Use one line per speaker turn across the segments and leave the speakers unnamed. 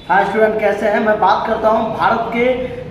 Hi student, कैसे हैं। मैं बात करता हूं भारत के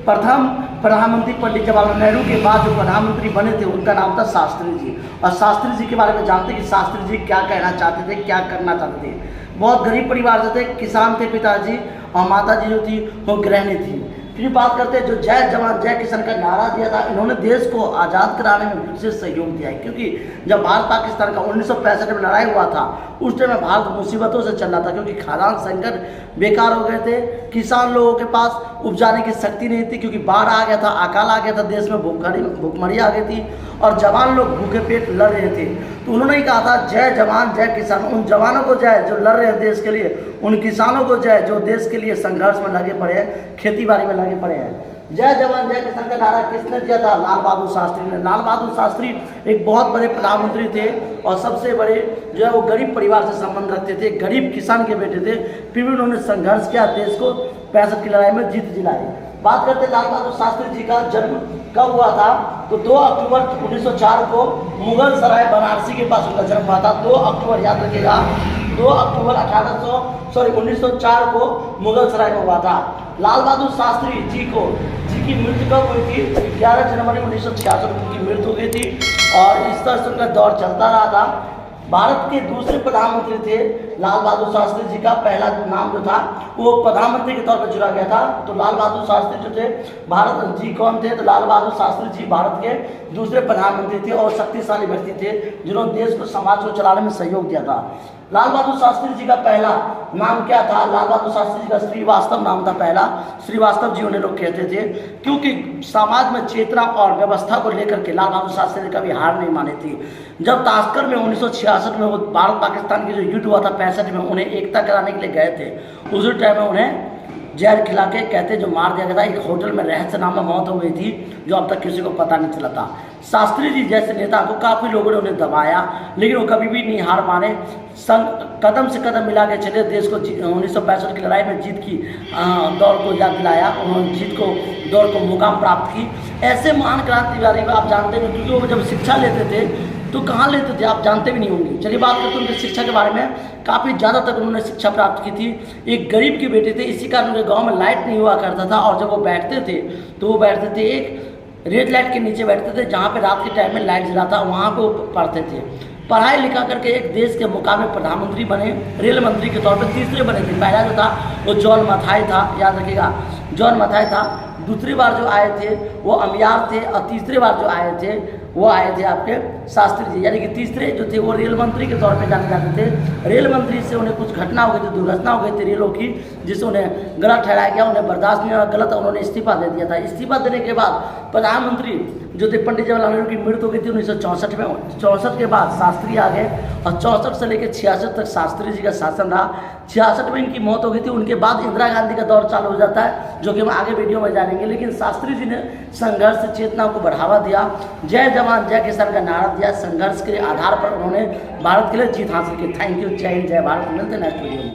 प्रथम प्रधानमंत्री पंडित जवाहरलाल नेहरू के बाद जो प्रधानमंत्री बने थे उनका नाम था शास्त्री जी। और शास्त्री जी के बारे में जानते हैं कि शास्त्री जी क्या कहना चाहते थे, क्या करना चाहते थे। बहुत गरीब परिवार से थे, किसान थे पिताजी, और माता जी जो थी वो गृहिणी थी। फिर बात करते हैं जो जय जवान जय किसान का नारा दिया था, इन्होंने देश को आज़ाद कराने में विशेष सहयोग दिया है। क्योंकि जब भारत पाकिस्तान का 1965 में लड़ाई हुआ था उस टाइम में भारत मुसीबतों से चल रहा था, क्योंकि खाद्यान्न संकट बेकार हो गए थे, किसान लोगों के पास उपजाने की शक्ति नहीं थी, क्योंकि बाढ़ आ गया था, अकाल आ गया था, देश में भूखमरी आ गई थी और जवान लोग भूखे पेट लड़ रहे थे। तो उन्होंने ही कहा था जय जवान जय किसान। उन जवानों को जय जो लड़ रहे हैं देश के लिए, उन किसानों को जय जो देश के लिए संघर्ष में लगे पड़े हैं, खेती बाड़ी में लगे पड़े हैं। जय जवान जय किसान का नारा किसने दिया था? लाल बहादुर शास्त्री ने। लाल बहादुर शास्त्री एक बहुत बड़े प्रधानमंत्री थे और सबसे बड़े जो है वो गरीब परिवार से संबंध रखते थे, गरीब किसान के बेटे थे। फिर भी उन्होंने संघर्ष किया, देश को 65 की लड़ाई में जीत दिलाई। बात करते लाल बहादुर शास्त्री जी का जन्म कब हुआ था? तो 2 अक्टूबर 1904 को मुगल सराय बनारसी के पास उनका जन्म हुआ था। 2 अक्टूबर याद रखिएगा, 2 अक्टूबर 1904 को मुगल सराय में हुआ था। लाल बहादुर शास्त्री जी की मृत्यु कब हुई थी? 11 जनवरी 1966 को उनकी मृत्यु हो गई थी और इस तरह से उनका दौर चलता रहा था। भारत के दूसरे प्रधानमंत्री थे लाल बहादुर शास्त्री जी का पहला नाम जो था वो प्रधानमंत्री के तौर पर जुड़ा गया था। तो लाल बहादुर शास्त्री जो थे भारत जी कौन थे? तो लाल बहादुर शास्त्री जी भारत के दूसरे प्रधानमंत्री थे और शक्तिशाली व्यक्ति थे जिन्होंने देश को समाज को चलाने में सहयोग दिया था। लाल बहादुर शास्त्री जी का पहला नाम क्या था? लाल बहादुर शास्त्री जी का श्रीवास्तव नाम था पहला। श्रीवास्तव जी उन्हें लोग कहते थे क्योंकि समाज में चेतना और व्यवस्था को लेकर के लाल बहादुर शास्त्री ने कभी हार नहीं मानी थी। जब ताशकंद में 1966 में वो भारत पाकिस्तान की जो युद्ध हुआ था 65 में, उन्हें एकता कराने के लिए गए थे। उसी टाइम में उन्हें जहर खिला के कहते जो मार दिया गया था। एक होटल में रहस्य नाम में मौत हो गई थी जो अब तक किसी को पता नहीं चला था। शास्त्री जी जैसे नेता को काफ़ी लोगों ने उन्हें दबाया, लेकिन वो कभी भी नहीं हार माने, कदम से कदम मिला के चले, देश को 1965 की लड़ाई में जीत की दौड़ को याद दिलाया। उन्होंने जीत को दौड़ को मुकाम प्राप्त की। ऐसे महान क्रांतिकारी आप जानते हैं, क्योंकि वो जब शिक्षा लेते थे तो कहाँ लेते थे आप जानते भी नहीं होंगे। चलिए बात करते हैं उनकी शिक्षा के बारे में। काफ़ी ज़्यादा तक उन्होंने शिक्षा प्राप्त की थी। एक गरीब के बेटे थे, इसी कारण उनके गांव में लाइट नहीं हुआ करता था और जब वो बैठते थे तो वो बैठते थे एक रेड लाइट के नीचे बैठते थे जहाँ पे रात के टाइम में लाइट जला था, वहाँ पे वो पढ़ते थे। पढ़ाई लिखा करके एक देश के मुकामी प्रधानमंत्री बने, रेल मंत्री के तौर पर तीसरे बने थे। पहला जो था वो जॉन मथाई था, याद रखिएगा जॉन मथाई था। दूसरी बार जो आए थे वो अमियार थे और तीसरी बार जो आए थे वो आए थे आपके शास्त्री जी, यानी कि तीसरे जो थे वो रेल मंत्री के तौर पे जाने जाते थे। रेल मंत्री से उन्हें कुछ घटना हो गई थी, दुर्घटना हो गई थी रेलों की, जिससे उन्हें गलत ठहराया गया। उन्हें बर्दाश्त नहीं हुआ गलत, उन्होंने इस्तीफा दे दिया था। इस्तीफा देने के बाद प्रधानमंत्री जो थे पंडित जवाहरलाल नेहरू की मृत्यु हो गई थी 1964 में। 64 के बाद शास्त्री आ गए और 64 से लेकर 66 तक शास्त्री जी का शासन रहा। 66 में इनकी मौत हो गई थी। उनके बाद इंदिरा गांधी का दौर चालू हो जाता है, जो कि हम आगे वीडियो में जानेंगे। लेकिन शास्त्री जी ने संघर्ष चेतना को बढ़ावा दिया, जय जवान जय किसान का नारा दिया। संघर्ष के आधार पर उन्होंने भारत के लिए जीत हासिल की। थैंक यू, जय हिंद, जय भारत। मिलते हैं नेक्स्ट वीडियो में।